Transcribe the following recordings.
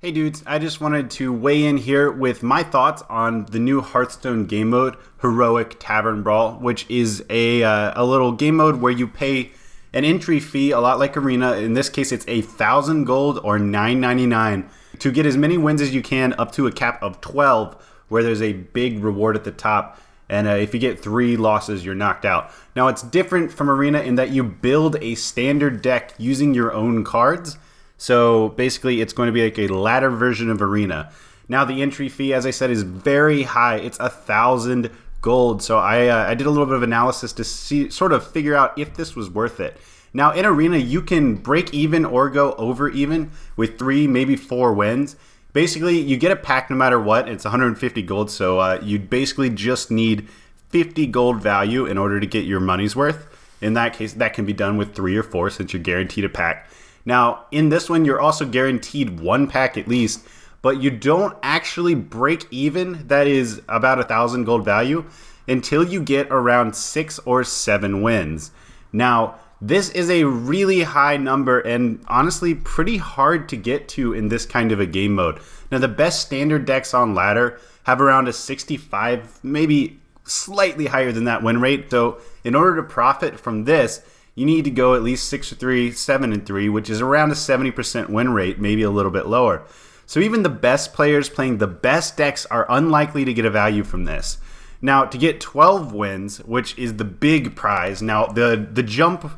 Hey dudes, I just wanted to weigh in here with my thoughts on the new Hearthstone game mode, Heroic Tavern Brawl, which is a little game mode where you pay an entry fee, a lot like Arena. In this case, it's 1,000 gold or $9.99 to get as many wins as you can up to a cap of 12, where there's a big reward at the top. And if you get 3 losses, you're knocked out. Now, it's different from Arena in that you build a standard deck using your own cards. So basically, it's going to be like a ladder version of Arena. Now, the entry fee, as I said, is very high. It's 1,000 gold. So I did a little bit of analysis to sort of figure out if this was worth it. Now, in Arena, you can break even or go over even with 3, maybe 4 wins. Basically, you get a pack no matter what. It's 150 gold, so you basically just need 50 gold value in order to get your money's worth. In that case, that can be done with 3 or 4 since you're guaranteed a pack. Now, in this one, you're also guaranteed 1 pack at least, but you don't actually break even, that is about 1,000 gold value, until you get around 6 or 7 wins. Now, this is a really high number and honestly pretty hard to get to in this kind of a game mode. Now, the best standard decks on ladder have around a 65, maybe slightly higher than that win rate. So in order to profit from this, you need to go at least 6-3, 7-3, which is around a 70% win rate, maybe a little bit lower. So even the best players playing the best decks are unlikely to get a value from this. Now, to get 12 wins, which is the big prize, now the jump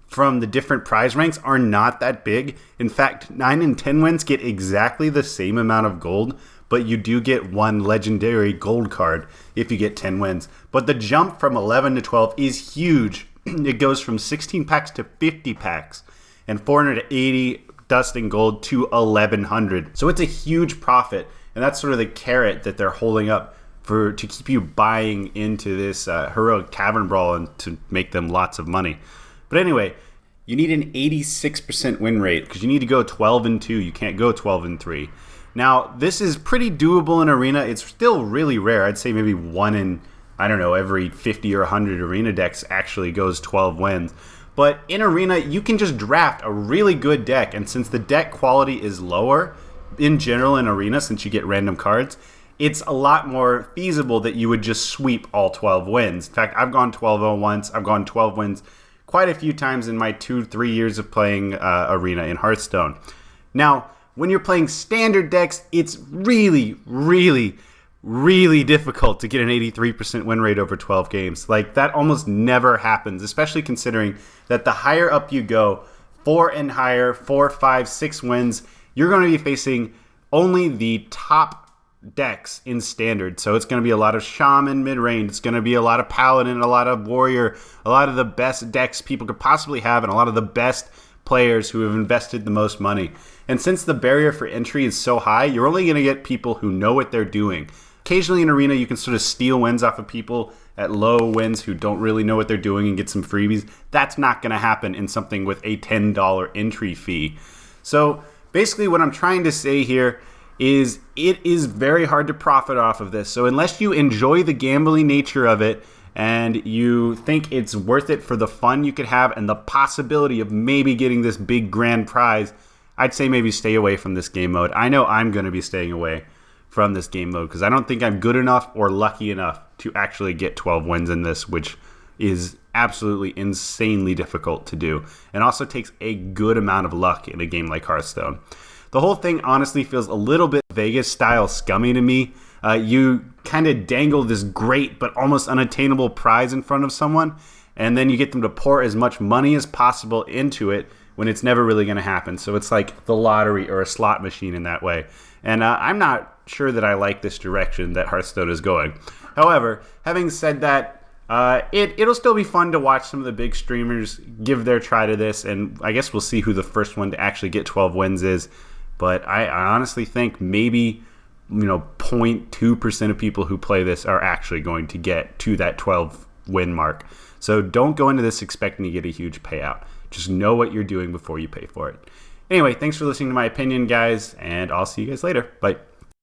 from the different prize ranks are not that big. In fact, 9 and 10 wins get exactly the same amount of gold, but you do get 1 legendary gold card if you get 10 wins. But the jump from 11 to 12 is huge. It goes from 16 packs to 50 packs and 480 dust and gold to 1,100. So it's a huge profit, and that's sort of the carrot that they're holding up to keep you buying into this Heroic Tavern Brawl and to make them lots of money. But anyway, you need an 86% win rate because you need to go 12-2. You can't go 12-3. Now, this is pretty doable in Arena. It's still really rare. I'd say maybe 1 in, I don't know, every 50 or 100 Arena decks actually goes 12 wins. But in Arena, you can just draft a really good deck. And since the deck quality is lower in general in Arena, since you get random cards, it's a lot more feasible that you would just sweep all 12 wins. In fact, I've gone 12-0 once. I've gone 12 wins quite a few times in my 2-3 years of playing Arena in Hearthstone. Now, when you're playing standard decks, it's really, really, really difficult to get an 83% win rate over 12 games. Like, that almost never happens, especially considering that the higher up you go, 4 and higher, 4, 5, 6 wins, you're going to be facing only the top decks in standard. So it's going to be a lot of shaman mid-range, it's going to be a lot of paladin, a lot of warrior, a lot of the best decks people could possibly have, and a lot of the best players who have invested the most money. And since the barrier for entry is so high, you're only going to get people who know what they're doing. Occasionally in Arena, you can sort of steal wins off of people at low wins who don't really know what they're doing and get some freebies. That's not going to happen in something with a $10 entry fee. So basically what I'm trying to say here is it is very hard to profit off of this. So unless you enjoy the gambling nature of it and you think it's worth it for the fun you could have and the possibility of maybe getting this big grand prize, I'd say maybe stay away from this game mode. I know I'm going to be staying away from this game mode because I don't think I'm good enough or lucky enough to actually get 12 wins in this, which is absolutely insanely difficult to do and also takes a good amount of luck in a game like Hearthstone. The whole thing honestly feels a little bit Vegas-style scummy to me. You kind of dangle this great but almost unattainable prize in front of someone, and then you get them to pour as much money as possible into it when it's never really going to happen. So it's like the lottery or a slot machine in that way. And I'm not sure that I like this direction that Hearthstone is going. However, having said that, it'll still be fun to watch some of the big streamers give their try to this, and I guess we'll see who the first one to actually get 12 wins is. But I honestly think maybe 0.2% of people who play this are actually going to get to that 12 win mark. So don't go into this expecting to get a huge payout. Just know what you're doing before you pay for it. Anyway, thanks for listening to my opinion, guys, and I'll see you guys later. Bye.